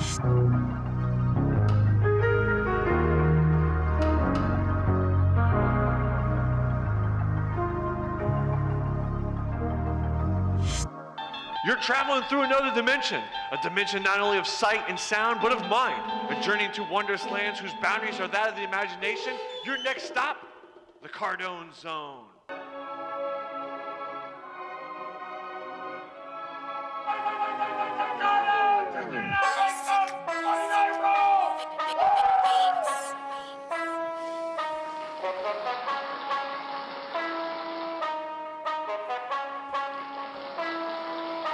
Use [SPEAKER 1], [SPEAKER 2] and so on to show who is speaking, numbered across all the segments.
[SPEAKER 1] You're traveling through another dimension, a dimension not only of sight and sound, but of mind, a journey into wondrous lands whose boundaries are that of the imagination. Your next stop, the Cardone Zone.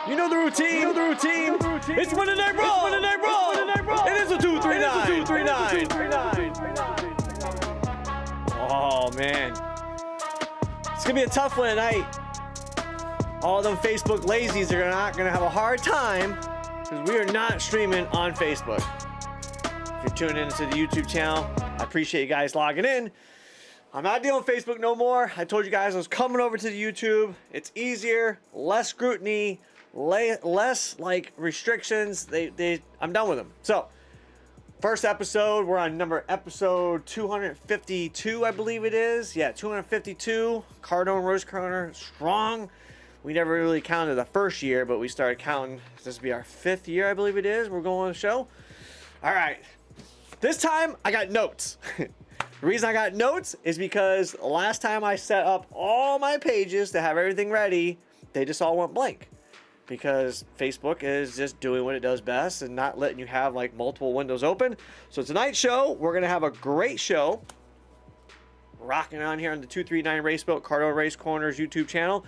[SPEAKER 2] You know the routine. You know the routine. It's Monday Night Raw. Monday Night Raw. It is a 239. Oh man, it's gonna be a tough one tonight. All them Facebook lazies are not gonna have a hard time because we are not streaming on Facebook. If you're tuning into the YouTube channel, I appreciate you guys logging in. I'm not dealing with Facebook no more. I told you guys I was coming over to the YouTube. It's easier, less scrutiny, less like restrictions. I'm done with them. So first episode, we're on episode 252, I believe it is. Yeah, 252. Cardone Roast Corner strong. We never really counted the first year, but we started counting. This will be our 5th year, I believe it is. We're going on the show. All right. This time I got notes. The reason I got notes is because last time I set up all my pages to have everything ready, they just all went blank. Because Facebook is just doing what it does best and not letting you have like multiple windows open. So tonight's show, we're going to have a great show. Rocking on here on the 239 Race Boat Cardone Race Corners YouTube channel.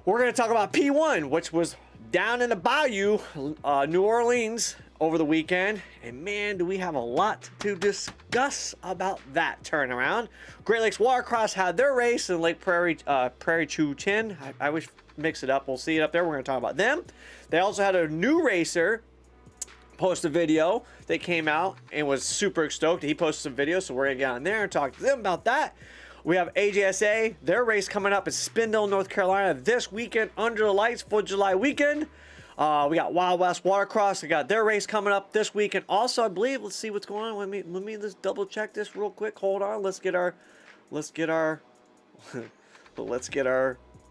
[SPEAKER 2] We're going to talk about P1, which was down in the Bayou, New Orleans, over the weekend. And man, do we have a lot to discuss about that turnaround. Great Lakes Watercross had their race in Lake Prairie Chu Chin. I wish mix it up. We'll see it up there. We're going to talk about them. They also had a new racer post a video that came out and was super stoked. He posted some videos, so we're going to get on there and talk to them about that. We have AJSA, their race coming up in Spindle, North Carolina this weekend under the lights, 4th of July weekend. We got Wild West Watercross. They got their race coming up this weekend. Also, I believe, let's see what's going on. Let me just double check this real quick. Hold on. Let's get our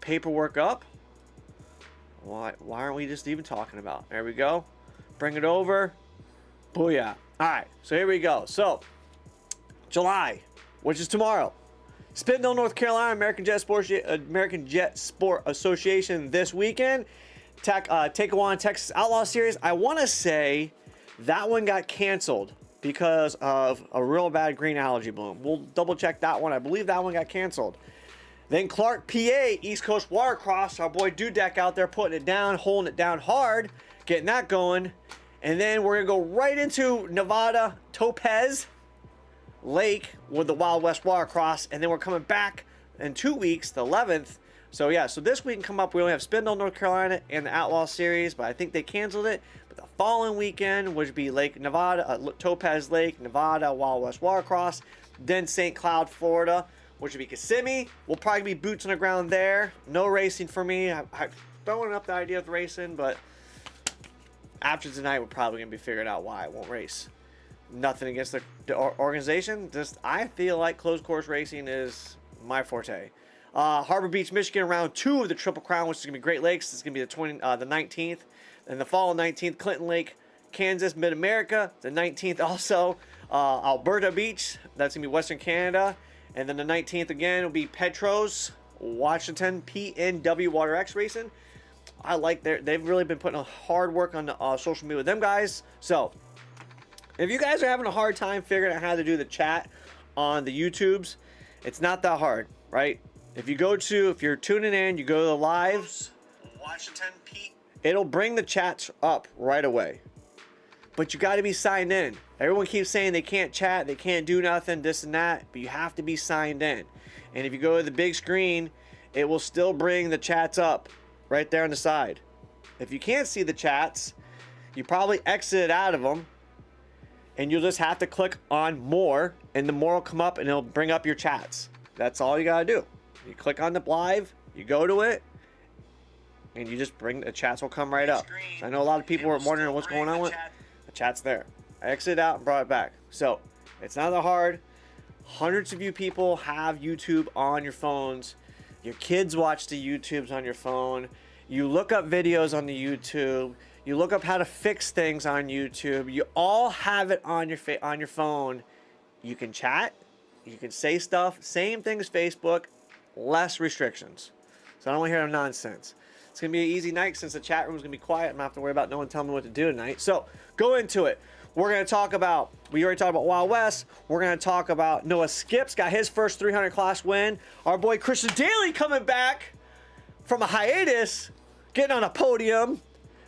[SPEAKER 2] paperwork up. Why aren't we just even talking about? There we go. Bring it over. Booyah. All right. So here we go. So July, which is tomorrow. Spindle, North Carolina, American Jet Sport Association this weekend. Take-A-Wan Texas Outlaw Series. I want to say that one got canceled because of a real bad green algae bloom. We'll double check that one. I believe that one got canceled. Then Clark, PA, East Coast Watercross. Our boy Dudek out there putting it down, holding it down hard, getting that going. And then we're going to go right into Nevada, Topaz Lake with the Wild West Watercross. And then we're coming back in 2 weeks, the 11th. So yeah, so this week can come up, we only have Spindle, North Carolina, and the Outlaw Series, but I think they canceled it. But the following weekend, which would be Lake Nevada, Topaz Lake, Nevada, Wild West Watercross, then St. Cloud, Florida, which would be Kissimmee. We'll probably be boots on the ground there. No racing for me. I'm throwing up the idea of racing, but after tonight, we're probably going to be figuring out why I won't race. Nothing against the organization. Just I feel like closed course racing is my forte. Harbor Beach, Michigan, round 2 of the Triple Crown, which is going to be Great Lakes. It's going to be the 19th. And the fall 19th, Clinton Lake, Kansas, Mid-America. The 19th also, Alberta Beach. That's going to be Western Canada. And then the 19th again will be Petros, Washington, PNW Water X Racing. I like they've really been putting a hard work on the social media with them guys. So if you guys are having a hard time figuring out how to do the chat on the YouTubes, it's not that hard, right? If you're tuning in, you go to the lives, Washington, it'll bring the chats up right away. But you got to be signed in. Everyone keeps saying they can't chat, they can't do nothing, this and that, but you have to be signed in. And if you go to the big screen, it will still bring the chats up right there on the side. If you can't see the chats, you probably exit out of them, and you'll just have to click on more, and the more will come up and it'll bring up your chats. That's all you got to do. You click on the live, you go to it, and you just bring the chats will come right up. So I know a lot of people were wondering what's going on with. The chat's there. I exited out and brought it back. So it's not that hard. Hundreds of you people have YouTube on your phones. Your kids watch the YouTubes on your phone. You look up videos on the YouTube. You look up how to fix things on YouTube. You all have it on your phone. You can chat. You can say stuff. Same thing as Facebook. Less restrictions. So I don't want to hear no nonsense. It's going to be an easy night since the chat room is going to be quiet. I'm going to have to worry about no one telling me what to do tonight. So go into it. We're going to talk about, we already talked about Wild West. We're going to talk about Noah Skips got his first 300 class win. Our boy Christian Daly coming back from a hiatus, getting on a podium,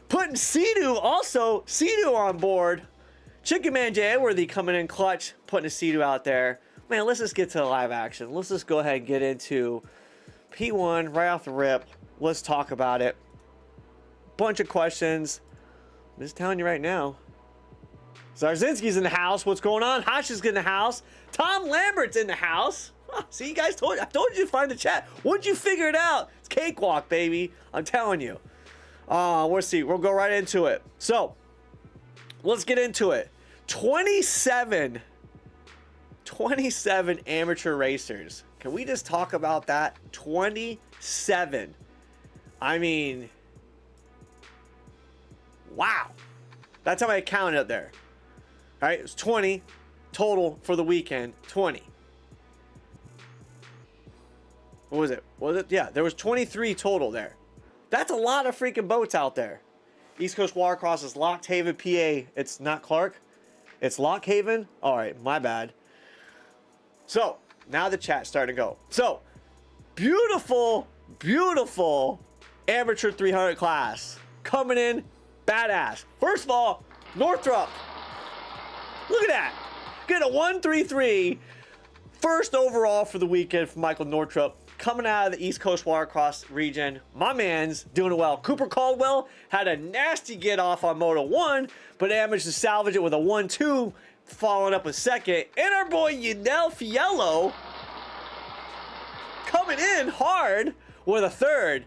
[SPEAKER 2] putting Sea-Doo on board. Chicken Man Jay Edworthy coming in clutch, putting a Sea-Doo out there. Man, let's just get to the live action. Let's just go ahead and get into P1 right off the rip. Let's talk about it. Bunch of questions. I'm just telling you right now. Zarzinski's in the house. What's going on? Hasha's in the house. Tom Lambert's in the house. See, you guys I told you to find the chat. Once you figure it out, it's cakewalk, baby. I'm telling you. We'll see. We'll go right into it. So, let's get into it. 27 amateur racers. Can we just talk about that? 27. I mean, wow. That's how I counted up there. All right, it was 20 total for the weekend. 20. What was it? Yeah, there was 23 total there. That's a lot of freaking boats out there. East Coast Watercross is Lock Haven, PA. It's not Clark. It's Lock Haven. All right, my bad. So, now the chat's starting to go. So, beautiful, beautiful amateur 300 class. Coming in badass. First of all, Northrop. Look at that. Get a 133. First overall for the weekend for Michael Northrop. Coming out of the East Coast Watercross region. My man's doing well. Cooper Caldwell had a nasty get off on Moto 1, but managed to salvage it with a 1-2, following up with second. And our boy Yunel Fiello coming in hard with a third.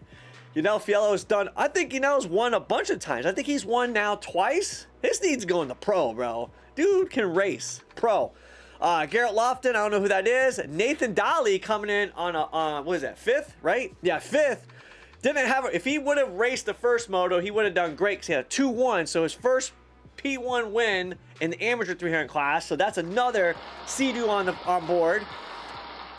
[SPEAKER 2] Yunel Fiello's done, I think Yunel's won a bunch of times. I think he's won now twice. His needs going to pro, bro. Dude can race. Pro. Garrett Lofton, I don't know who that is. Nathan Dolly coming in on a, what is that, 5th, right? Yeah, 5th. Didn't have, if he would have raced the first moto, he would have done great because he had a 2-1. So his first P1 win in the amateur 300 class. So that's another Sea-Doo on board.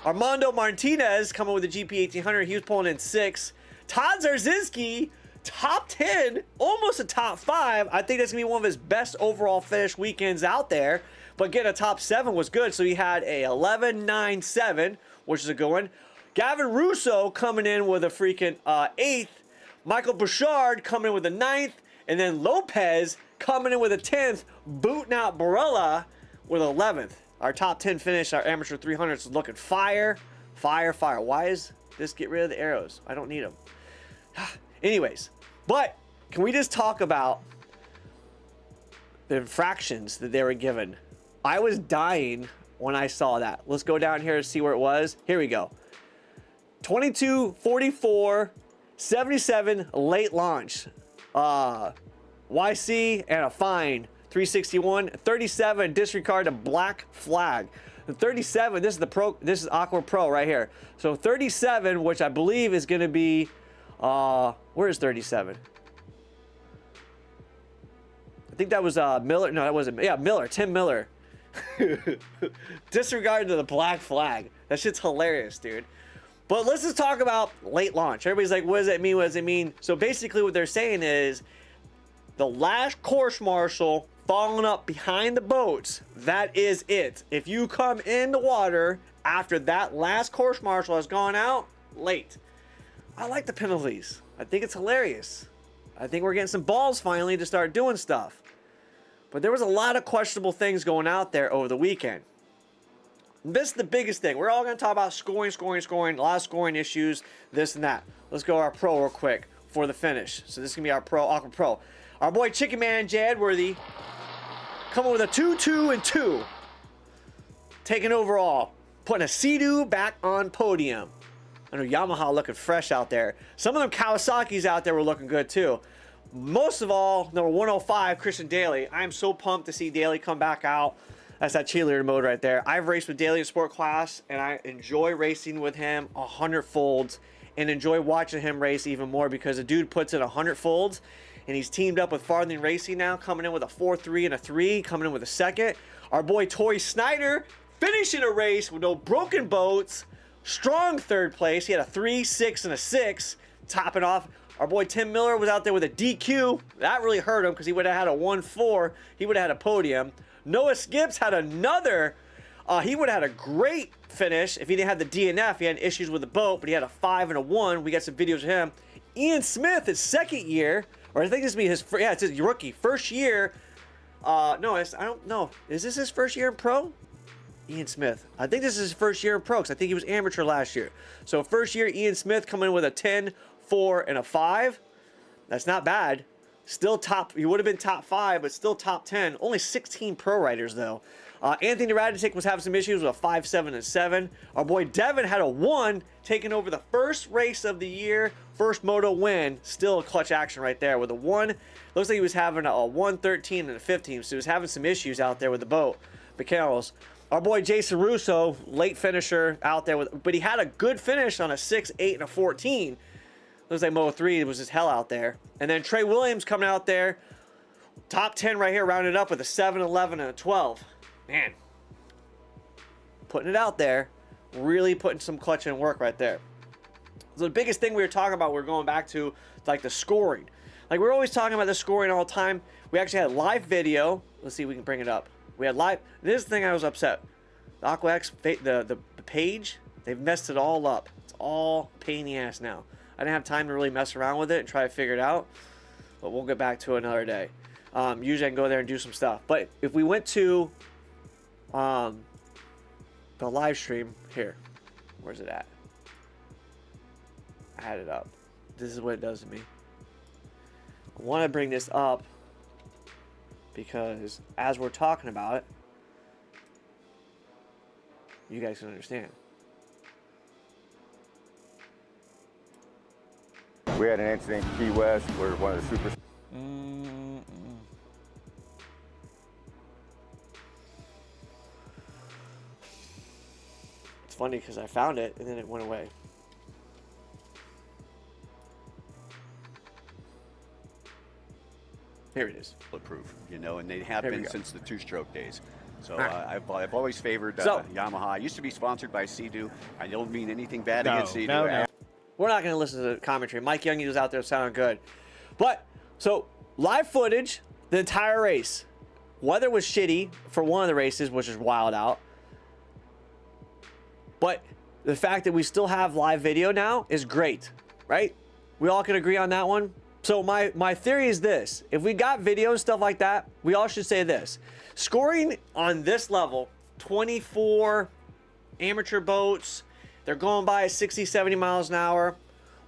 [SPEAKER 2] Armando Martinez coming with the GP 1800. He was pulling in 6th. Todd Zarzinski, top 10, almost a top 5. I think that's going to be one of his best overall finish weekends out there. But getting a top 7 was good. So he had a 11.97, which is a good one. Gavin Russo coming in with a freaking 8th. Michael Bouchard coming in with a 9th. And then Lopez coming in with a 10th. Booting out Barella with 11th. Our top 10 finish, our amateur 300s is looking fire. Fire, fire. Why is this? Get rid of the arrows. I don't need them. Anyways, but can we just talk about the infractions that they were given? I was dying when I saw that. Let's go down here and see where it was. Here we go. 22, 44, 77 late launch. YC and a fine. 361, 37 disregard to black flag. The 37, this is the pro, this is Aqua Pro right here. So 37, which I believe is going to be, where is 37? I think that was Miller. No, that wasn't. Yeah, Miller, Tim Miller. Disregard to the black flag. That shit's hilarious, dude. But let's just talk about late launch. Everybody's like, what does that mean? What does it mean? So basically what they're saying is the last course marshal falling up behind the boats, that is it. If you come in the water after that last course marshal has gone out, late. I like the penalties. I think it's hilarious. I think we're getting some balls finally to start doing stuff. But there was a lot of questionable things going out there over the weekend. This is the biggest thing. We're all going to talk about scoring, a lot of scoring issues, this and that. Let's go our pro real quick for the finish. So this is going to be our pro, Aqua Pro. Our boy Chicken Man Jay Edworthy coming with a 2-2-2. Taking overall. Putting a Sea-Doo back on podium. I know Yamaha looking fresh out there. Some of them Kawasaki's out there were looking good too. most of all, number 105, Christian Daly. I'm so pumped to see Daly come back out. That's that cheerleader mode right there. I've raced with Daly in sport class, and I enjoy racing with him 100 folds, and enjoy watching him race even more because the dude puts in 100 folds, and he's teamed up with Farthing Racing now, coming in with a 4-3 and a 3, coming in with a second. Our boy Tori Snyder finishing a race with no broken boats, strong third place. He had a 3, 6, and a 6, topping off. Our boy Tim Miller was out there with a DQ. That really hurt him because he would have had a 1-4. He would have had a podium. Noah Skips had another. He would have had a great finish if he didn't have the DNF. He had issues with the boat, but he had a 5 and a 1. We got some videos of him. Ian Smith, his second year, or I think this will be his first, yeah, it's his rookie. First year. No, I don't know. Is this his first year in pro? Ian Smith. I think this is his first year in pro because I think he was amateur last year. So first year, Ian Smith coming in with a 10, 4, and a 5. That's not bad. Still top. He would have been top 5, but still top 10. Only 16 pro riders though. Anthony Raditic was having some issues with a 5, 7, and 7. Our boy Devin had a 1, taking over the first race of the year, first moto win. Still a clutch action right there with a 1. Looks like he was having a 1, 13, and a 15, so he was having some issues out there with the boat. Mechanicals. Our boy Jason Russo, late finisher out there with, but he had a good finish on a 6, 8, and a 14. Looks like Moto 3 was just hell out there. And then Trey Williams coming out there, top 10 right here, rounded up with a 7, 11, and a 12. Man, putting it out there, really putting some clutch in work right there. So the biggest thing we were talking about, we're going back to like the scoring. Like we're always talking about the scoring all the time. We actually had live video. Let's see if we can bring it up. We had live. This is the thing I was upset. The AquaX, the page, they've messed it all up. It's all pain in the ass now. I didn't have time to really mess around with it and try to figure it out. But we'll get back to it another day. Usually I can go there and do some stuff. But if we went to the live stream here, where's it at? I had it up. This is what it does to me. I want to bring this up because as we're talking about it, you guys can understand.
[SPEAKER 3] We had an incident in Key West where one of the super.
[SPEAKER 2] It's funny because I found it and then it went away. Here it is.
[SPEAKER 4] Bulletproof, you know, and they have
[SPEAKER 2] Here we
[SPEAKER 4] been
[SPEAKER 2] go.
[SPEAKER 4] since the two-stroke days. So
[SPEAKER 2] Right.
[SPEAKER 4] I've always favored Yamaha. I used to be sponsored by Sea-Doo. I don't mean anything bad against Sea-Doo.
[SPEAKER 5] No.
[SPEAKER 2] We're not going to listen to the commentary. Mike Young was out there sounding good. But, so, live footage, the entire race. Weather was shitty for one of the races, which is wild out. But the fact that we still have live video now is great, right? We all can agree on that one. So my theory is this. If we got video and stuff like that, we all should say this. Scoring on this level, 24 amateur boats, they're going by at 60, 70 miles an hour.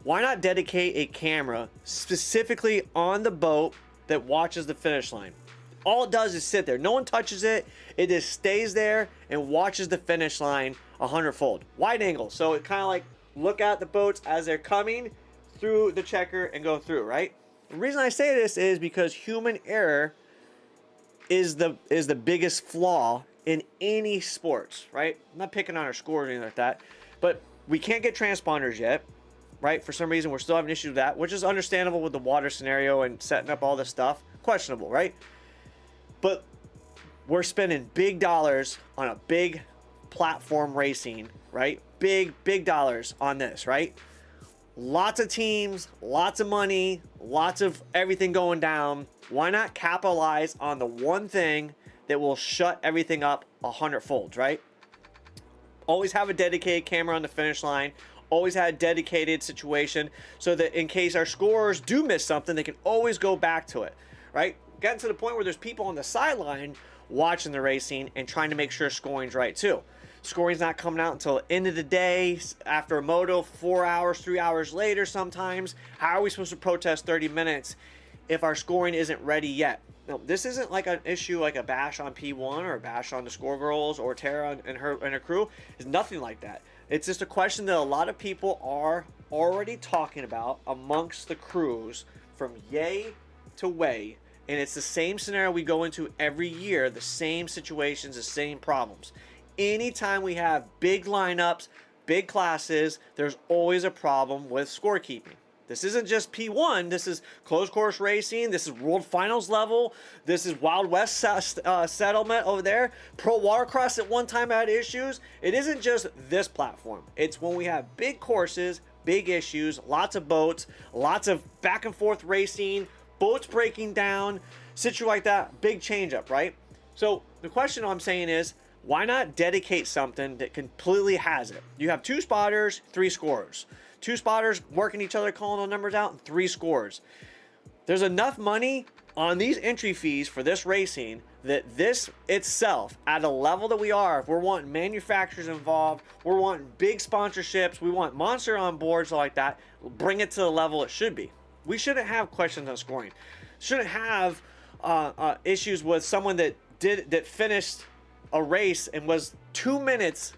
[SPEAKER 2] Why not dedicate a camera specifically on the boat that watches the finish line? All it does is sit there. No one touches it. It just stays there and watches the finish line 100-fold. Wide angle. So it kind of like look at the boats as they're coming through the checker and go through, right? The reason I say this is because human error is the biggest flaw in any sports, right? I'm not picking on our scores or anything like that, but we can't get transponders yet, right? For some reason, we're still having issues with that, which is understandable with the water scenario and setting up all this stuff. Questionable, right? But we're spending big dollars on a big platform racing, right? Big dollars on this, right? Lots of teams, lots of money, lots of everything going down. Why not capitalize on the one thing that will shut everything up 100-fold, right? Always have a dedicated camera on the finish line. Always have a dedicated situation so that in case our scorers do miss something, they can always go back to it, right? Getting to the point where there's people on the sideline watching the racing and trying to make sure scoring's right too. Scoring's not coming out until the end of the day, after a moto, 4 hours, 3 hours later sometimes. How are we supposed to protest 30 minutes if our scoring isn't ready yet? No, this isn't like an issue like a bash on P1 or a bash on the Score Girls or Tara and her crew. It's nothing like that. It's just a question that a lot of people are already talking about amongst the crews from Yay to weigh, and it's the same scenario we go into every year, the same situations, the same problems. Anytime we have big lineups, big classes, there's always a problem with scorekeeping. This isn't just P1, this is closed course racing, this is World Finals level, this is Wild West settlement over there. Pro Watercross at one time had issues. It isn't just this platform. It's when we have big courses, big issues, lots of boats, lots of back and forth racing, boats breaking down, situation like that, big change up, right? So the question I'm saying is, why not dedicate something that completely has it? You have 2 spotters, 3 scorers. 2 spotters working each other, calling the numbers out, and 3 scores. There's enough money on these entry fees for this racing that this itself, at a level that we are, if we're wanting manufacturers involved, we're wanting big sponsorships, we want Monster on board, so like that, bring it to the level it should be. We shouldn't have questions on scoring. Shouldn't have issues with someone that finished a race and was 2 minutes,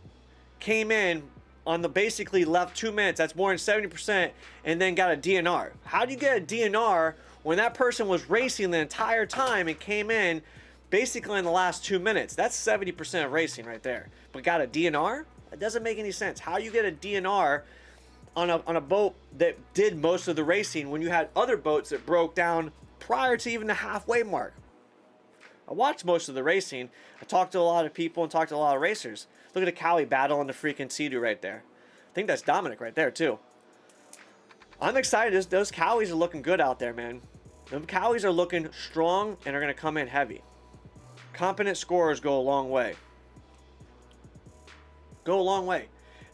[SPEAKER 2] came in on the basically left 2 minutes, that's more than 70%, and then got a DNR. How do you get a DNR when that person was racing the entire time and came in basically in the last 2 minutes? That's 70% of racing right there. But got a DNR? That doesn't make any sense. How you get a DNR on a boat that did most of the racing when you had other boats that broke down prior to even the halfway mark? I watched most of the racing. I talked to a lot of people and talked to a lot of racers. Look at a Cowie battling the freaking Sea-Doo right there. I think that's Dominic right there too. I'm excited. Those Cowies are looking good out there, man. Them Cowies are looking strong and are going to come in heavy. Competent scorers go a long way. Go a long way.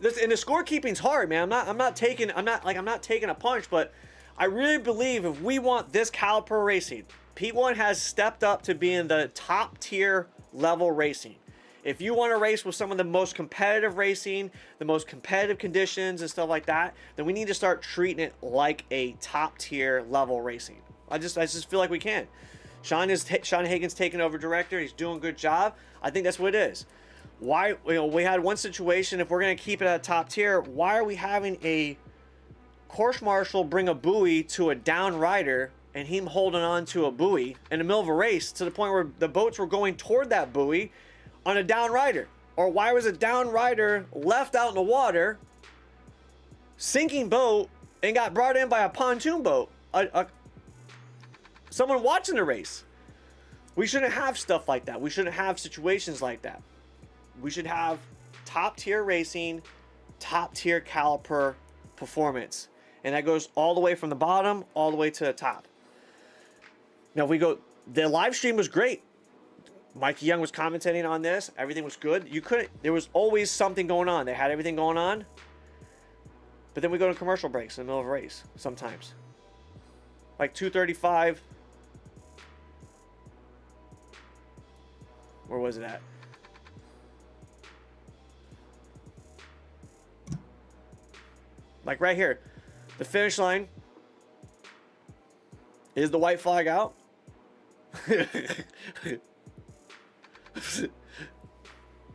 [SPEAKER 2] And the scorekeeping's hard, man. I'm not taking a punch, but I really believe if we want this caliber racing, P1 has stepped up to being the top tier level racing. If you want to race with some of the most competitive racing, the most competitive conditions and stuff like that, then we need to start treating it like a top tier level racing. I just feel like we can. Sean Hagen's taking over director. He's doing a good job. I think that's what it is. Why, we had one situation, if we're going to keep it at top tier, why are we having a course marshal bring a buoy to a down rider and him holding on to a buoy in the middle of a race to the point where the boats were going toward that buoy on a down rider? Or why was a down rider left out in the water, sinking boat, and got brought in by a pontoon boat? Someone watching the race. We shouldn't have stuff like that. We shouldn't have situations like that. We should have top tier racing, top tier caliper performance. And that goes all the way from the bottom all the way to the top. Now the live stream was great. Mikey Young was commentating on this. Everything was good. There was always something going on. They had everything going on. But then we go to commercial breaks in the middle of a race sometimes. Like 2:35. Where was it at? Like right here. The finish line. Is the white flag out?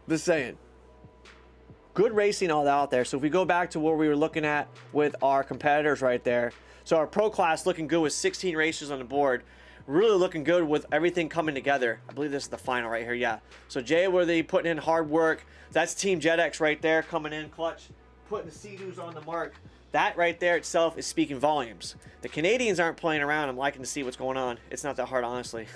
[SPEAKER 2] Just saying. Good racing all out there. So if we go back to what we were looking at with our competitors right there. So our pro class looking good with 16 racers on the board. Really looking good with everything coming together. I believe this is the final right here. Yeah. So Jay Worthy putting in hard work. That's Team JetX right there coming in clutch. Putting the Sea-Doos on the mark. That right there itself is speaking volumes. The Canadians aren't playing around. I'm liking to see what's going on. It's not that hard, honestly.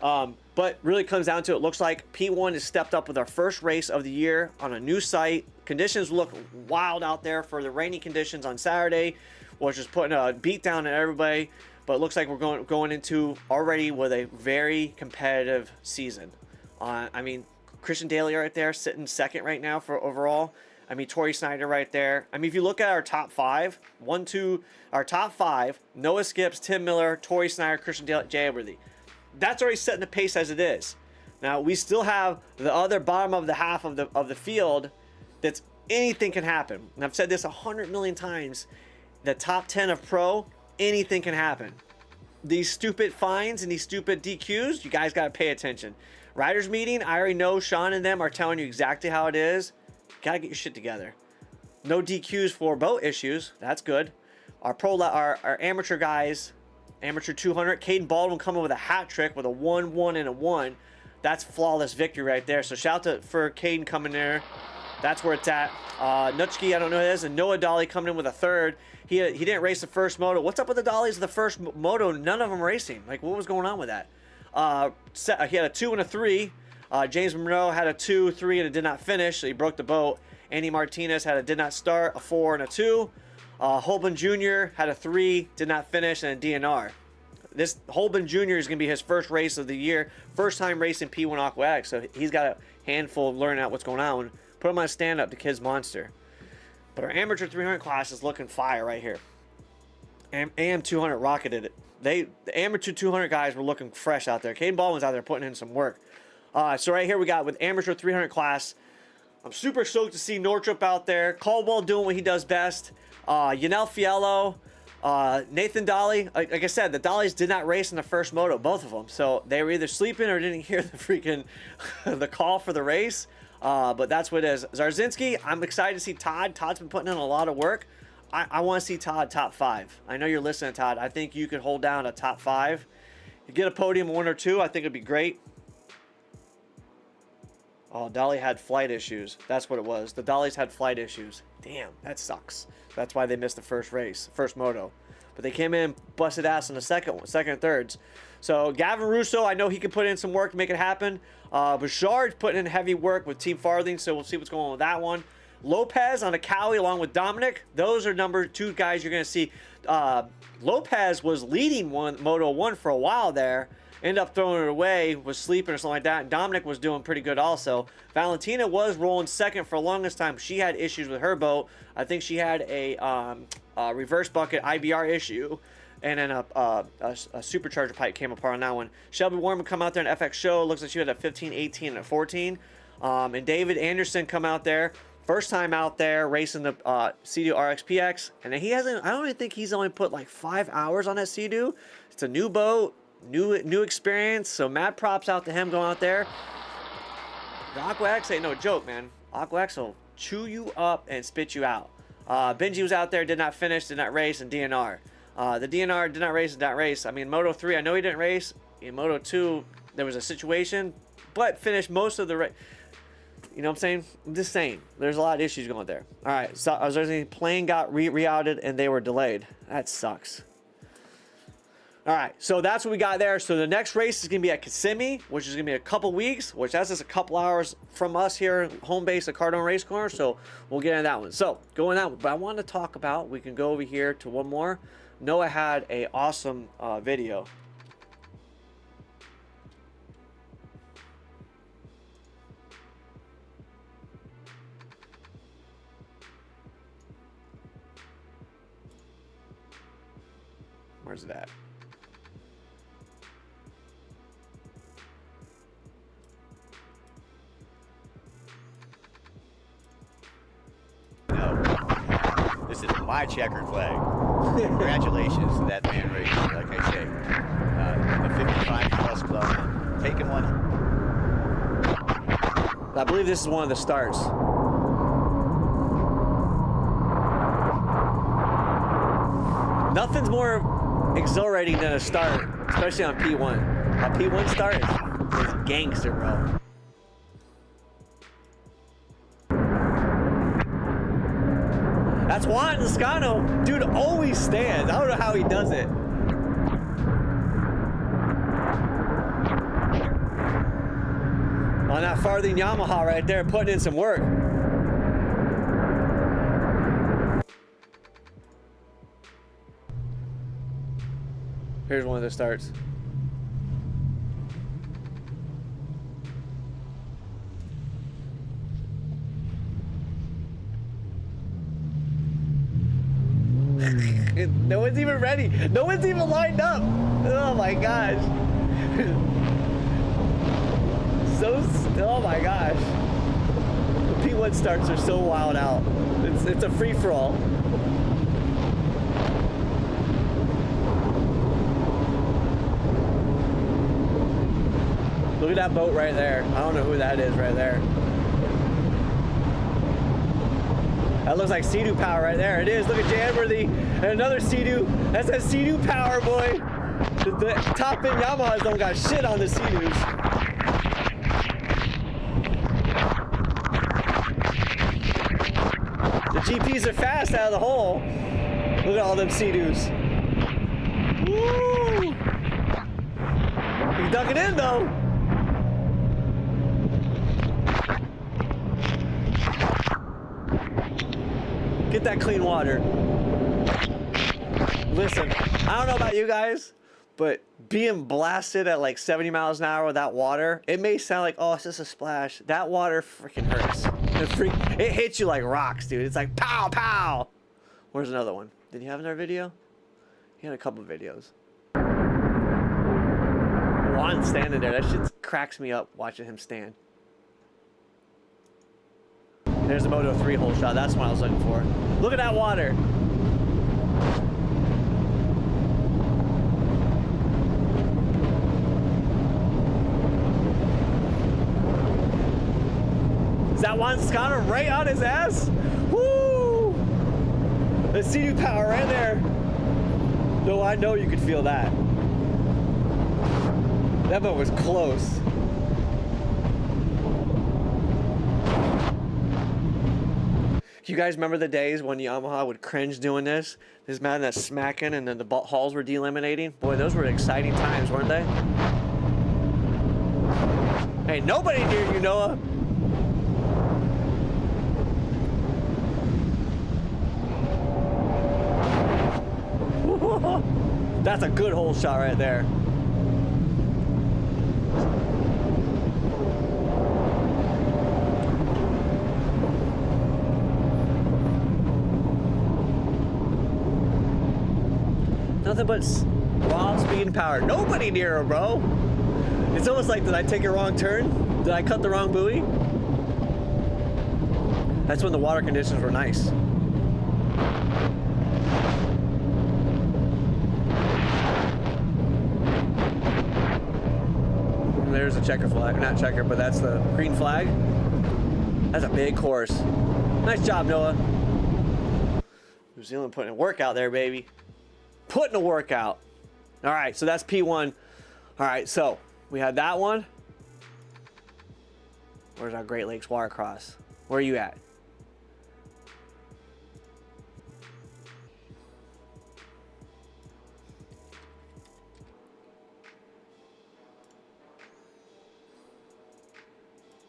[SPEAKER 2] But really comes down to, it looks like P1 has stepped up with our first race of the year on a new site. Conditions look wild out there for the rainy conditions on Saturday, which is putting a beat down on everybody. But it looks like we're going into already with a very competitive season. I mean, Christian Daly right there sitting second right now for overall. I mean, Tori Snyder right there. I mean, if you look at our top five, our top five, Noah Skips, Tim Miller, Tori Snyder, Christian Daly, Jay Worthy. That's already setting the pace as it is. Now, we still have the other bottom of the half of the field that's anything can happen. And I've said this 100 million times. The top 10 of pro, anything can happen. These stupid fines and these stupid DQs, you guys got to pay attention. Riders meeting, I already know Sean and them are telling you exactly how it is. Got to get your shit together. No DQs for boat issues. That's good. Our amateur guys amateur 200. Caden Baldwin coming with a hat trick with a 1, 1, and a 1. That's flawless victory right there. So shout out for Caden coming there. That's where it's at. Nutchki, I don't know who it is, and Noah Dolly coming in with a 3rd. He didn't race the first moto. What's up with the Dollies of the first moto? None of them racing. Like, what was going on with that? He had a 2 and a 3. James Monroe had a 2, 3, and it did not finish, so he broke the boat. Andy Martinez had a did not start, a 4 and a 2. Holben Jr. had a 3, did not finish, and a DNR. This Holben Jr. is going to be his first race of the year. First time racing P1 Aquatic, so he's got a handful of learning out what's going on. Put him on stand-up, the kid's monster. But our amateur 300 class is looking fire right here. AM 200 rocketed it. The amateur 200 guys were looking fresh out there. Caden Baldwin's out there putting in some work. So right here we got with amateur 300 class. I'm super stoked to see Northrop out there. Caldwell doing what he does best. Yanel Fiello, Nathan Dolly. Like I said, the Dollies did not race in the first moto, both of them. So they were either sleeping or didn't hear the freaking the call for the race. But that's what it is. Zarzinski, I'm excited to see Todd. Todd's been putting in a lot of work. I want to see Todd top 5. I know you're listening, Todd. I think you could hold down a top 5. You get a podium 1 or 2, I think it'd be great. Oh, Dolly had flight issues. That's what it was. The Dollies had flight issues. Damn, that sucks. That's why they missed the first race, first moto. But they came in, busted ass in the second and thirds. So Gavin Russo, I know he can put in some work to make it happen. Bouchard's putting in heavy work with Team Farthing, so we'll see what's going on with that one. Lopez on a Cowie along with Dominic. Those are number 2 guys you're going to see. Lopez was leading Moto 1 for a while there. Ended up throwing it away, was sleeping or something like that. And Dominic was doing pretty good also. Valentina was rolling second for the longest time. She had issues with her boat. I think she had a reverse bucket IBR issue. And then a supercharger pipe came apart on that one. Shelby Warman come out there in FX show. Looks like she had a 15, 18, and a 14. And David Anderson come out there. First time out there racing the Sea-Doo RXPX. And he hasn't, I don't even think he's only put like 5 hours on that Sea-Doo. It's a new boat. New experience, so mad props out to him going out there. The Aqua X ain't no joke, man. Aqua X will chew you up and spit you out. Benji was out there, did not finish, did not race, and DNR. The DNR did not race, did not race. I mean, Moto 3, I know he didn't race. In Moto 2, there was a situation, but finished most of the race. You know what I'm saying? I'm just saying. There's a lot of issues going there. All right, so I was saying plane got rerouted and they were delayed. That sucks. All right, so that's what we got there. So the next race is going to be at Kissimmee, which is going to be a couple weeks, which that's just a couple hours from us here, home base at Cardone Race Corner. So we'll get into that one. So going that one, but I want to talk about, we can go over here to one more. Noah had a awesome video. Where's it at?
[SPEAKER 4] This is my checkered flag. Congratulations to that man race. Like I say, the 55 plus club taking one.
[SPEAKER 2] I believe this is one of the starts. Nothing's more exhilarating than a start, especially on P1. A P1 start is gangster, bro. That's Juan Lascano. Dude always stands. I don't know how he does it. On that Farthing Yamaha right there, putting in some work. Here's one of the starts. No one's even ready. No one's even lined up. Oh my gosh. Oh my gosh. The P1 starts are so wild out. It's a free-for-all. Look at that boat right there. I don't know who that is right there. That looks like Sea-Doo power right there. It is. Look at Janworthy and another Sea-Doo. That's that Sea-Doo power, boy. The top end Yamahas don't got shit on the Sea-Doos. The GPs are fast out of the hole. Look at all them Sea-Doos. Woo! You dug it in though. Get that clean water. Listen, I don't know about you guys, but being blasted at like 70 miles an hour with that water, it may sound like, oh, it's just a splash. That water freaking hurts. It hits you like rocks, dude. It's like pow, pow. Where's another one? Did he have another video? He had a couple videos. Juan standing there. That shit cracks me up watching him stand. There's the Moto 3 hole shot. That's what I was looking for. Look at that water. Is that Juan Scana right on his ass? Woo! The Sea-Doo power right there. No, I know you could feel that. That boat was close. You guys remember the days when Yamaha would cringe doing this? This man that's smacking and then the hulls were delaminating? Boy, those were exciting times, weren't they? Hey, nobody near you, Noah. That's a good hole shot right there. Nothing but raw speed and power. Nobody near her, bro. It's almost like, did I take a wrong turn? Did I cut the wrong buoy? That's when the water conditions were nice. And there's a checker flag. Not checker, but that's the green flag. That's a big course. Nice job, Noah. New Zealand putting a workout there, baby. Putting a workout. All right, so that's P1. All right, so we had that one. Where's our Great Lakes Watercross? Where are you at?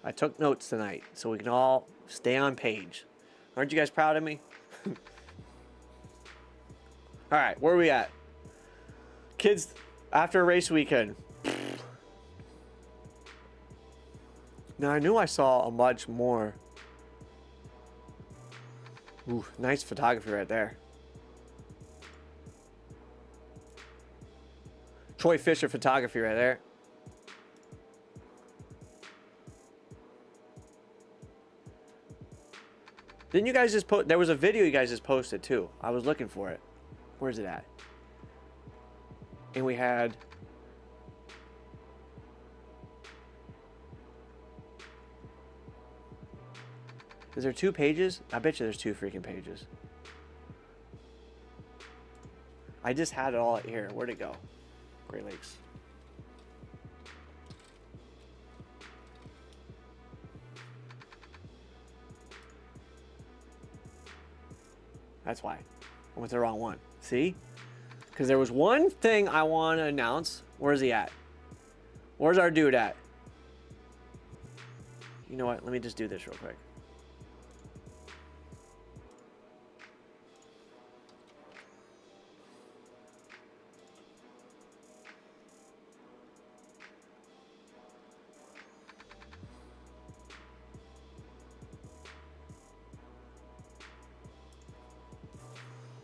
[SPEAKER 2] I took notes tonight so we can all stay on page. Aren't you guys proud of me? All right, where are we at? Kids, after a race weekend. Now, I knew I saw a much more. Ooh, nice photography right there. Troy Fisher photography right there. Didn't you guys just post? There was a video you guys just posted too. I was looking for it. Where's it at? And we had. Is there 2 pages? I bet you there's 2 freaking pages. I just had it all here. Where'd it go? Great Lakes. That's why. I went to the wrong one. See? Because there was one thing I want to announce. Where's he at? Where's our dude at? You know what? Let me just do this real quick.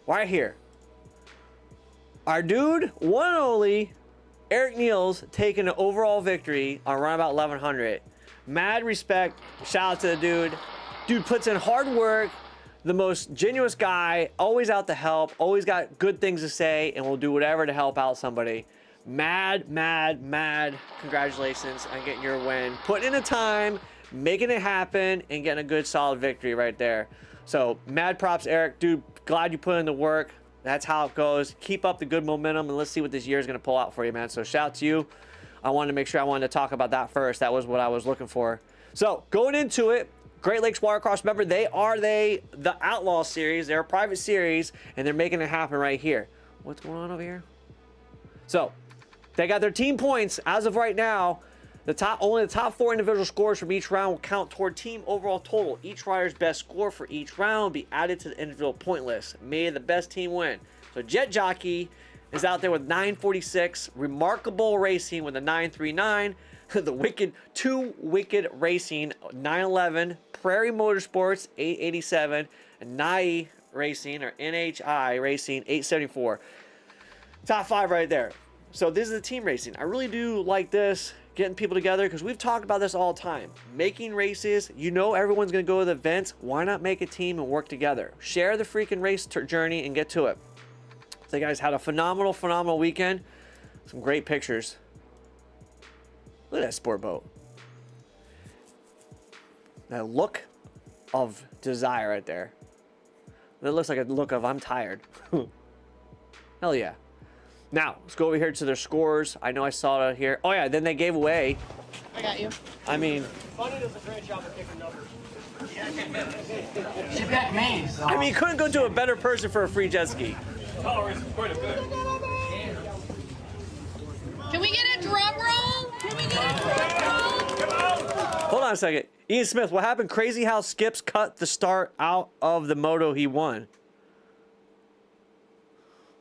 [SPEAKER 2] Right here. Our dude, one and only, Eric Niels, taking an overall victory on around about 1100. Mad respect. Shout out to the dude. Dude puts in hard work. The most genuine guy. Always out to help. Always got good things to say and will do whatever to help out somebody. Mad, mad, mad. Congratulations on getting your win. Putting in the time, making it happen, and getting a good solid victory right there. So, mad props, Eric. Dude, glad you put in the work. That's how it goes. Keep up the good momentum, and let's see what this year is going to pull out for you, man. So shout out to you. I wanted to make sure I wanted to talk about that first. That was what I was looking for. So going into it, Great Lakes Watercross, remember, they are the Outlaw Series. They're a private series, and they're making it happen right here. What's going on over here? So they got their team points as of right now. Only the top 4 individual scores from each round will count toward team overall total. Each rider's best score for each round will be added to the individual point list. May the best team win. So Jet Jockey is out there with 946. Remarkable Racing with a 939. The Two Wicked Racing 911. Prairie Motorsports 887. And NHI Racing or NHI Racing 874. Top 5 right there. So this is the team racing. I really do like this. Getting people together, because we've talked about this all the time. Making races, you know everyone's going to go to the events. Why not make a team and work together? Share the freaking race journey and get to it. So you guys had a phenomenal weekend. Some great pictures. Look at that sport boat. That look of desire right there. That looks like a look of I'm tired. Hell yeah. Now, let's go over here to their scores. I know I saw it here. Oh, yeah, then they gave away.
[SPEAKER 5] I got you.
[SPEAKER 2] I mean,
[SPEAKER 6] Funny does a great job of picking numbers.
[SPEAKER 5] She bet me, so.
[SPEAKER 2] I mean, you couldn't go to a better person for a free jet ski.
[SPEAKER 6] Tolerance quite a bit.
[SPEAKER 5] Can we get a drum roll? Can we get a drum roll?
[SPEAKER 2] Hold on a second. Ian Smith, what happened? Crazy how Skips cut the start out of the moto he won.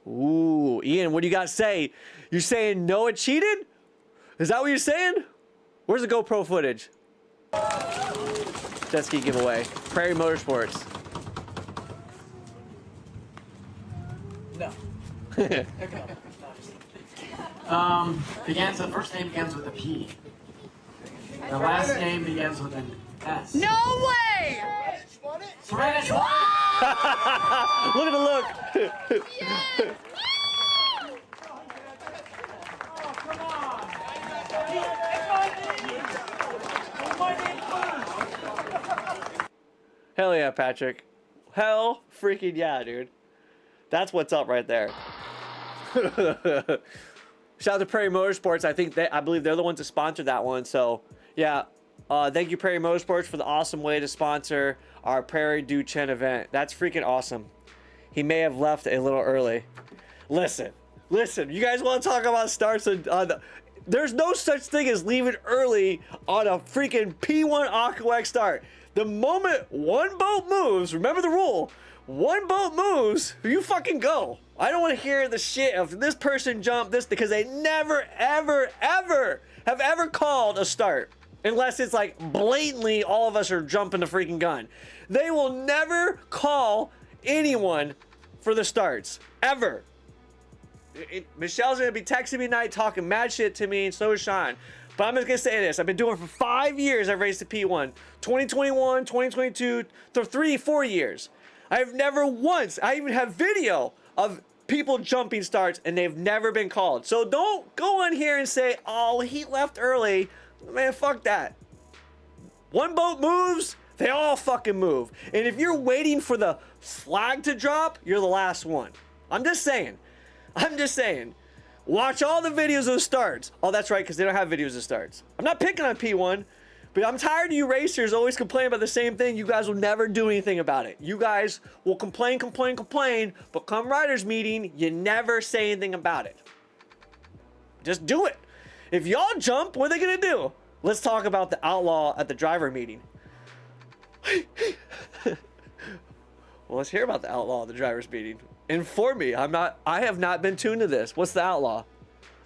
[SPEAKER 2] Ooh, Ian, what do you got to say? You're saying Noah cheated? Is that what you're saying? Where's the GoPro footage? Jet ski giveaway. Prairie Motorsports.
[SPEAKER 6] No.
[SPEAKER 7] The first name begins with a P. The last name begins with an S.
[SPEAKER 5] No way!
[SPEAKER 7] Spanish.
[SPEAKER 2] Look at the look. Hell yeah, Patrick. Hell freaking yeah, dude. That's what's up right there. Shout out to Prairie Motorsports. I believe they're the ones that sponsored that one. So yeah, thank you Prairie Motorsports for the awesome way to sponsor our Prairie Du Chien event. That's freaking awesome. He may have left a little early. Listen. You guys want to talk about starts? There's no such thing as leaving early on a freaking P1 Aquax start. The moment one boat moves, remember the rule. One boat moves, you fucking go. I don't want to hear the shit of this person jumped this, because they never, ever, ever have ever called a start. Unless it's like blatantly all of us are jumping the freaking gun. They will never call anyone for the starts. Ever. Michelle's going to be texting me tonight talking mad shit to me, and so is Sean. But I'm just going to say this. I've been doing it for 5 years. I've raced the P1. 2021, 2022, 4 years. I've never once, I even have video of people jumping starts, and they've never been called. So don't go in here and say, oh, he left early. Man, fuck that. One boat moves, they all fucking move. And if you're waiting for the flag to drop, you're the last one. I'm just saying. Watch all the videos of starts. Oh, that's right, because they don't have videos of starts. I'm not picking on P1, but I'm tired of you racers always complaining about the same thing. You guys will never do anything about it. You guys will complain, but come riders meeting, you never say anything about it. Just do it. If y'all jump, what are they gonna do? Let's talk about the outlaw at the driver meeting. Well, let's hear about the outlaw at the driver's meeting. Inform me. I have not been tuned to this. What's the outlaw?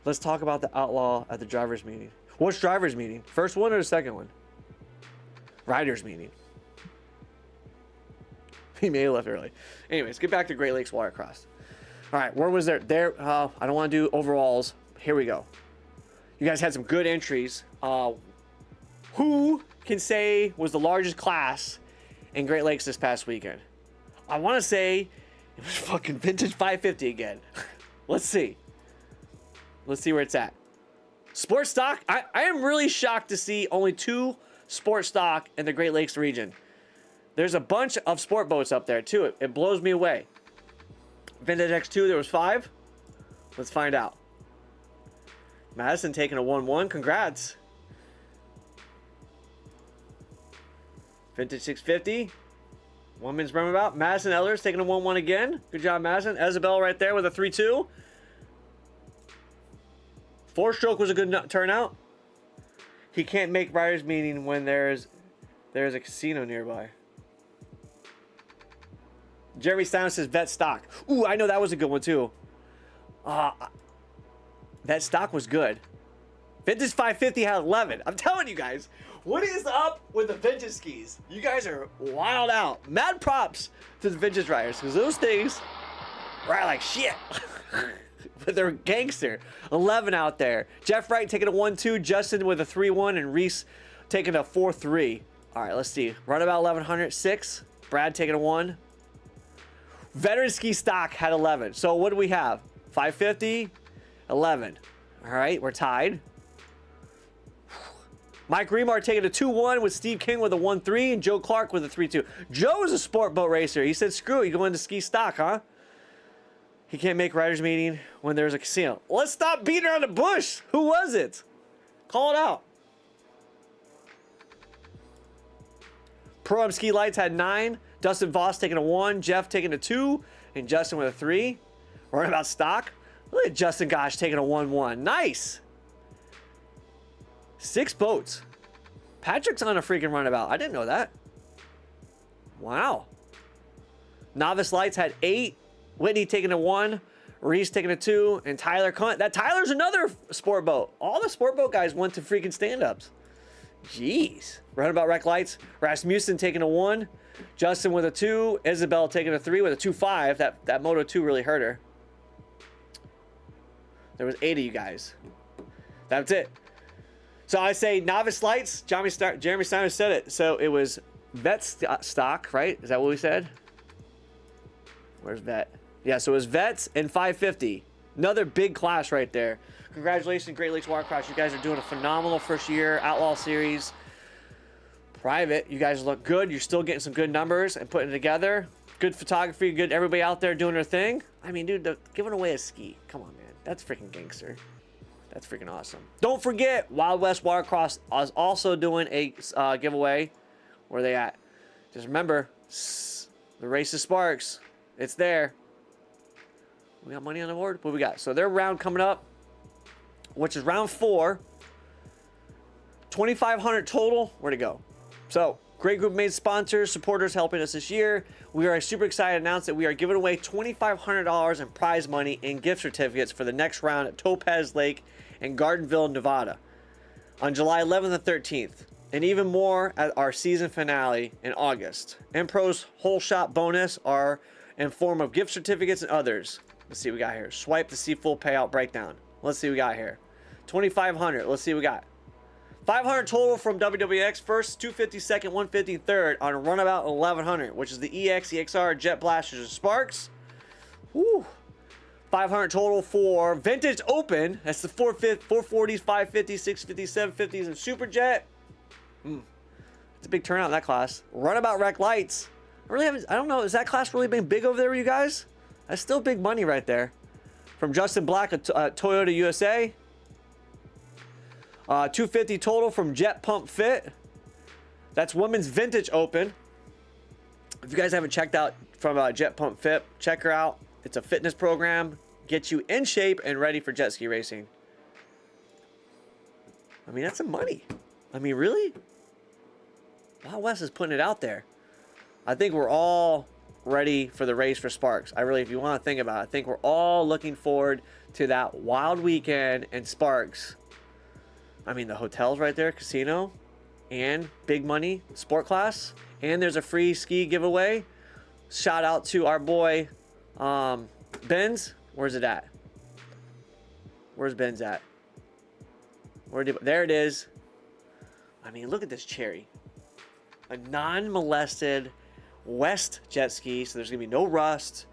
[SPEAKER 2] Let's talk about the outlaw at the driver's meeting. What's driver's meeting? First one or the second one? Riders meeting. He may have left early. Anyways, get back to Great Lakes Watercross. All right, where was there? I don't want to do overalls. Here we go. You guys had some good entries. Who can say was the largest class in Great Lakes this past weekend? I want to say it was fucking vintage 550 again. Let's see. Let's see where it's at. Sports stock. I am really shocked to see only 2 sports stock in the Great Lakes region. There's a bunch of sport boats up there too. It blows me away. Vintage X2, there was 5. Let's find out. Madison taking a 1-1. Congrats. Vintage 650. Women's Runabout. Madison Ellers taking a 1-1 again. Good job, Madison. Isabel right there with a 3-2. 4-stroke was a good turnout. He can't make riders meeting when there's a casino nearby. Jeremy Stein says vet stock. Ooh, I know that was a good one too. That stock was good. Vintage 550 had 11. I'm telling you guys, what is up with the vintage skis? You guys are wild out. Mad props to the vintage riders because those things ride like shit. But they're gangster. 11 out there. Jeff Wright taking a 1-2. Justin with a 3-1. And Reese taking a 4-3. All right, let's see. Runabout 1100, 6. Brad taking a 1. Veteran ski stock had 11. So what do we have? 550, 11. All right, we're tied. Mike Remar taking a 2-1 with Steve King with a 1-3 and Joe Clark with a 3-2. Joe is a sport boat racer. He said, screw it, you go into ski stock, huh? He can't make riders meeting when there's a casino. Let's stop beating around the bush. Who was it? Call it out. Pro Am Ski Lights had 9. Dustin Voss taking a 1. Jeff taking a 2. And Justin with a 3. Runabout stock. Look at Justin Gosh taking a 1-1. Nice. 6 boats. Patrick's on a freaking runabout. I didn't know that. Wow. Novice Lights had 8. Whitney taking a 1. Reese taking a 2. And Tyler Cunt. That Tyler's another sport boat. All the sport boat guys went to freaking stand-ups. Jeez. Runabout Rec Lights. Rasmussen taking a 1. Justin with a 2. Isabel taking a 3 with a 2-5. That Moto 2 really hurt her. There was 8 of you guys. That's it. So I say Novice Lights. Jeremy Steiner said it. So it was vet stock, right? Is that what we said? Where's vet? Yeah, so it was vets and 550. Another big class right there. Congratulations, Great Lakes Watercross. You guys are doing a phenomenal first year. Outlaw Series. Private. You guys look good. You're still getting some good numbers and putting it together. Good photography. Good everybody out there doing their thing. I mean, dude, giving away a ski. Come on, man. That's freaking gangster. That's freaking awesome. Don't forget, Wild West Watercross is also doing a giveaway. Where are they at? Just remember, the race of Sparks. It's there. We got money on the board? What we got? So their round coming up, which is round 4. 2,500 total. Where'd it go? So, great group made sponsors, supporters helping us this year. We are super excited to announce that we are giving away $2,500 in prize money and gift certificates for the next round at Topaz Lake in Gardenville, Nevada on July 11th and 13th. And even more at our season finale in August. Pro's whole shot bonus are in form of gift certificates and others. Let's see what we got here. Swipe to see full payout breakdown. Let's see what we got here. 2,500. Let's see what we got. 500 total from WWX first, 250 second, 150 third on Runabout 1100, which is the EX, EXR, Jet Blasters, and Sparks. Woo. 500 total for Vintage Open. That's the 440s, 550s, 650s, 750s, and Super Jet. It's a big turnout in that class. Runabout Rec Lights. I don't know. Has that class really been big over there with you guys? That's still big money right there. From Justin Black at Toyota USA. 250 total from Jet Pump Fit. That's Women's Vintage Open. If you guys haven't checked out from Jet Pump Fit, check her out. It's a fitness program. Gets you in shape and ready for jet ski racing. I mean, that's some money. I mean, really? Wild West is putting it out there. I think we're all ready for the race for Sparks. If you want to think about it, I think we're all looking forward to that wild weekend and Sparks. I mean, the hotel's right there, casino, and big money, sport class, and there's a free ski giveaway. Shout out to our boy, Benz. Where's it at? Where's Benz at? There it is. I mean, look at this cherry. A non-molested West jet ski, so there's gonna be no rust,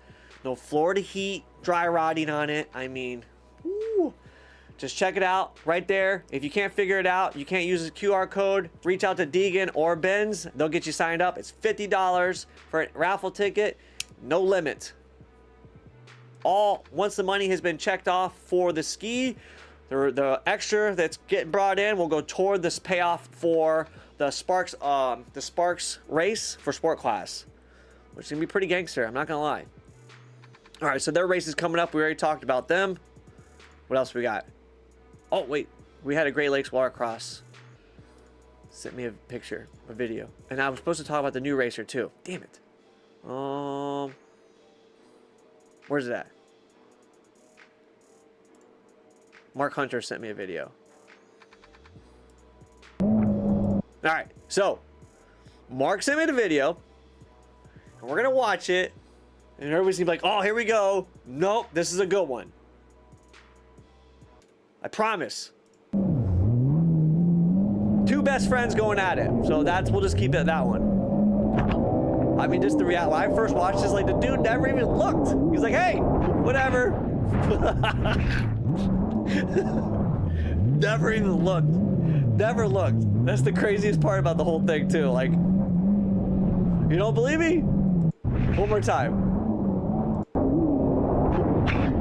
[SPEAKER 2] no Florida heat, dry rotting on it. I mean, woo. Just check it out right there. If you can't figure it out, you can't use the QR code, reach out to Deegan or Benz. They'll get you signed up. It's $50 for a raffle ticket. No limit. once the money has been checked off for the ski, the extra that's getting brought in will go toward this payoff for the Sparks race for sport class, which is gonna be pretty gangster. I'm not gonna lie. All right, so their race is coming up. We already talked about them. What else we got? Oh wait, we had a Great Lakes Watercross. Sent me a picture, a video, and I was supposed to talk about the new racer too. Damn it. Where's it at? Mark Hunter sent me a video. All right, so Mark sent me the video, and we're gonna watch it, and everybody's gonna be like, "Oh, here we go." Nope, this is a good one. I promise. Two best friends going at it, so we'll just keep it at that one. I mean, just the reality. When I first watched this, like the dude never even looked. He's like, "Hey, whatever." Never even looked. Never looked. That's the craziest part about the whole thing too. Like, you don't believe me? One more time.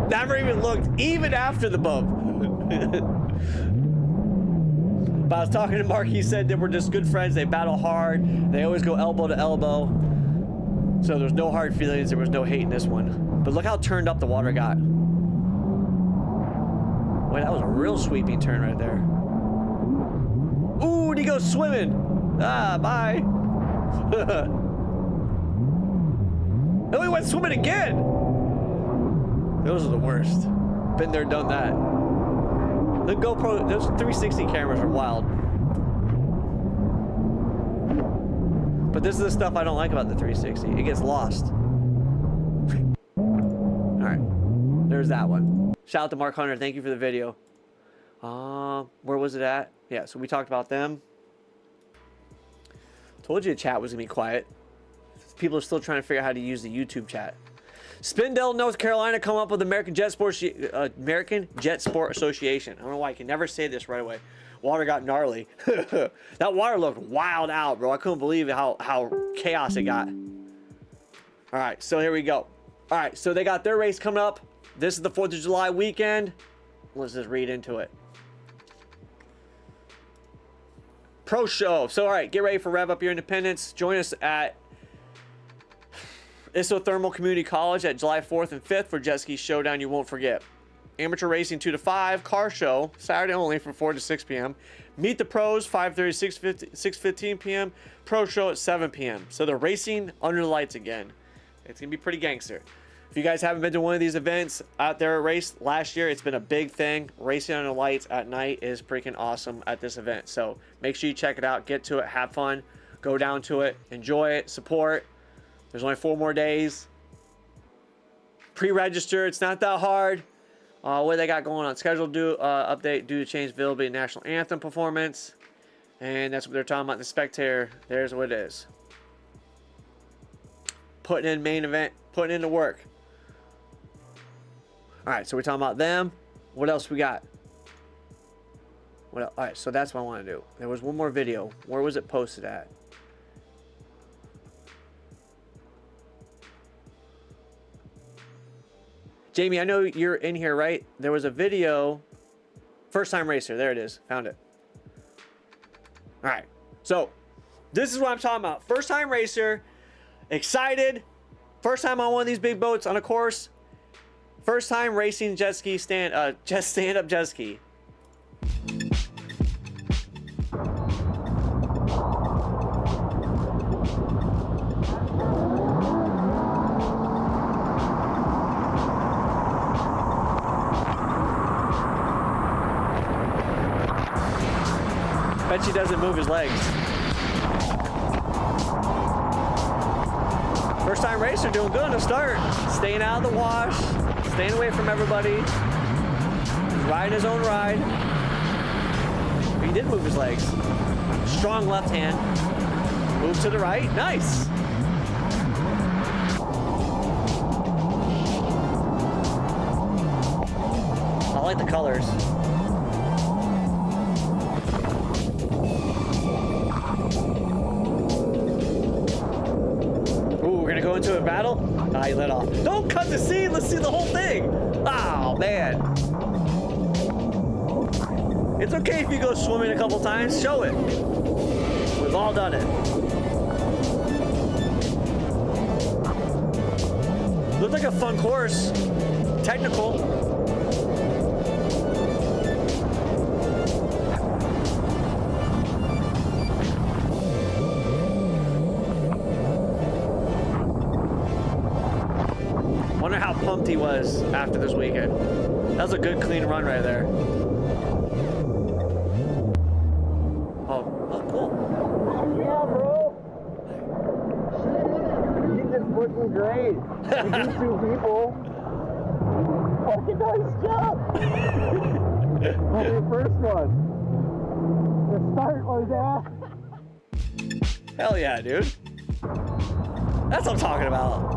[SPEAKER 2] Never even looked, even after the bump. But I was talking to Mark. He said they were just good friends. They battle hard. They always go elbow to elbow. So there's no hard feelings. There was no hate in this one. But look how turned up the water got. Wait, that was a real sweeping turn right there. Ooh, and he goes swimming. Ah, bye. Oh, he went swimming again. Those are the worst. Been there, done that. The GoPro, those 360 cameras are wild. But this is the stuff I don't like about the 360. It gets lost. All right, there's that one. Shout out to Mark Hunter. Thank you for the video. Where was it at? Yeah, so we talked about them. Told you the chat was gonna be quiet. People are still trying to figure out how to use the YouTube chat. Spindale, North Carolina, come up with American Jet Sport Association. I don't know why I can never say this right away. Water got gnarly. That water looked wild out, bro. I couldn't believe how chaos it got. All right, so here we go. All right, so they got their race coming up. This is the 4th of July weekend. Let's just read into it. Pro Show. So, all right, get ready for Rev Up Your Independence. Join us at Isothermal Community College at July 4th and 5th for Jet Ski Showdown you won't forget. Amateur racing 2 to 5. Car show Saturday only from 4 to 6 p.m. Meet the pros 5:30 6:15 p.m. Pro show at 7 p.m. So they're racing under the lights again. It's gonna be pretty gangster. If you guys haven't been to one of these events out there at race last year, it's been a big thing. Racing under the lights at night is freaking awesome at this event. So make sure you check it out, get to it, have fun, go down to it, enjoy it, support. There's only 4 more days. Pre-register, it's not that hard. What they got going on? Schedule update due to change availability national anthem performance. And that's what they're talking about in the Spectator. There's what it is. Putting in main event, putting in the work. All right, so we're talking about them. What else we got? What else? All right, so that's what I want to do. There was one more video. Where was it posted at? Jamie, I know you're in here, right? There was a video. First time racer. There it is. Found it. All right. So this is what I'm talking about. First time racer. Excited. First time on one of these big boats on a course. First time racing jet ski stand-up jet ski. Bet she doesn't move his legs. First time racer doing good to start. Staying out of the wash. Staying away from everybody. He's riding his own ride. But he did move his legs. Strong left hand. Move to the right. Nice. I like the colors. Ooh, we're gonna go into a battle? Ah, you let off. Don't cut the scene. Let's see the whole thing. Oh, man. It's okay if you go swimming a couple times. Show it. We've all done it. Looked like a fun course. Technical. Wonder how pumped he was after this weekend. That was a good clean run right there. Oh, cool.
[SPEAKER 3] Yeah, bro. He's just fucking great. You beat 2 people. Fucking nice job. On your first one. The start like that.
[SPEAKER 2] Hell yeah, dude. That's what I'm talking about.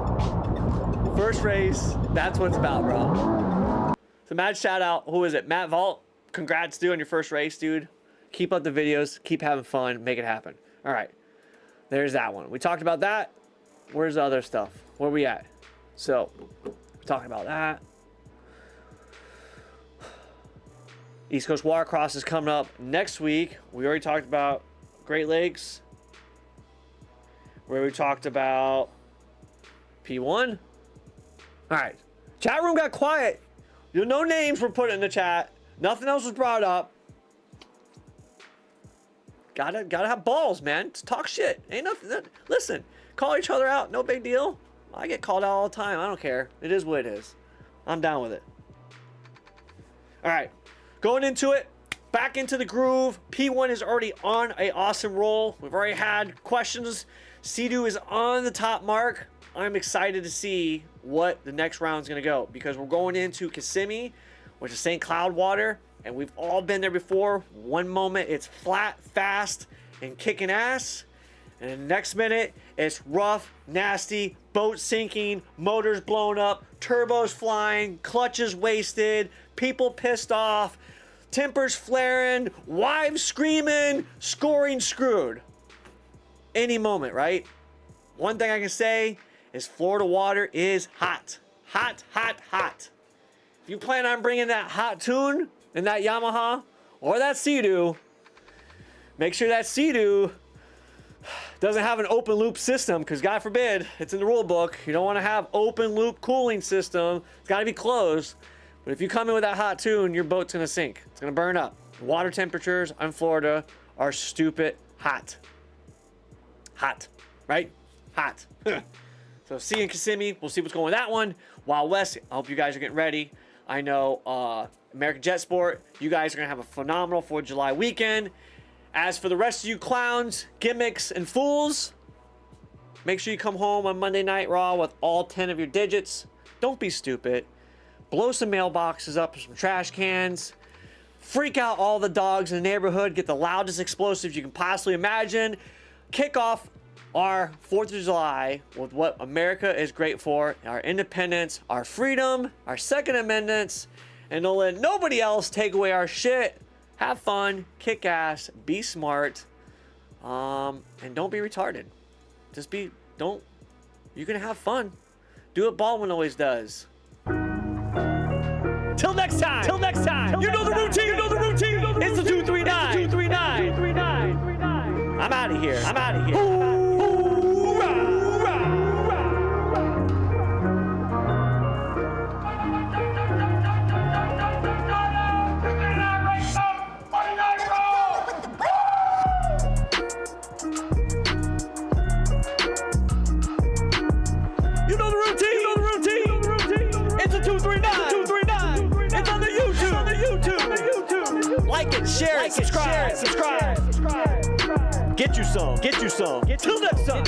[SPEAKER 2] First race, that's what it's about, bro. So mad shout out, who is it? Matt Vault. Congrats, dude, on your first race, dude. Keep up the videos, keep having fun, make it happen. All right, there's that one. We talked about that. Where's the other stuff? Where we at? So, talking about that. East Coast Watercross is coming up next week. We already talked about Great Lakes, where we talked about P1. All right, chat room got quiet. No names were put in the chat. Nothing else was brought up. Gotta have balls, man. Just talk shit. Ain't nothing. Listen, call each other out. No big deal. I get called out all the time. I don't care. It is what it is. I'm down with it. All right, going into it. Back into the groove. P1 is already on an awesome roll. We've already had questions. Sea-Doo is on the top mark. I'm excited to see what the next round is going to go, because we're going into Kissimmee, which is St. Cloud water, and we've all been there before. One moment it's flat, fast, and kicking ass, and the next minute it's rough, nasty, boat sinking, motors blown up, turbos flying, clutches wasted, people pissed off, tempers flaring, wives screaming, scoring screwed. Any moment, right? One thing I can say is Florida water is hot. Hot, hot, hot. If you plan on bringing that hot tune in that Yamaha or that Sea-Doo, make sure that Sea-Doo doesn't have an open loop system, because God forbid, it's in the rule book. You don't want to have open loop cooling system. It's got to be closed. But if you come in with that hot tune, your boat's going to sink. It's going to burn up. Water temperatures in Florida are stupid hot. Hot, right? Hot. So see you in Kissimmee. We'll see what's going with that one. Wild West, I hope you guys are getting ready. I know American Jet Sport, you guys are going to have a phenomenal 4th of July weekend. As for the rest of you clowns, gimmicks, and fools, make sure you come home on Monday Night Raw with all 10 of your digits. Don't be stupid. Blow some mailboxes up with some trash cans. Freak out all the dogs in the neighborhood. Get the loudest explosives you can possibly imagine. Kick off our 4th of July with what America is great for: our independence, our freedom, our Second Amendments, and don't let nobody else take away our shit. Have fun, kick ass, be smart, and don't be retarded. Just be, you can have fun. Do what Baldwin always does. Till next time, you know the routine, it's the 239. I'm out of here. You know the routine. It's a 239. It's on the YouTube. Like it, share it, subscribe. Get you some. Till next time.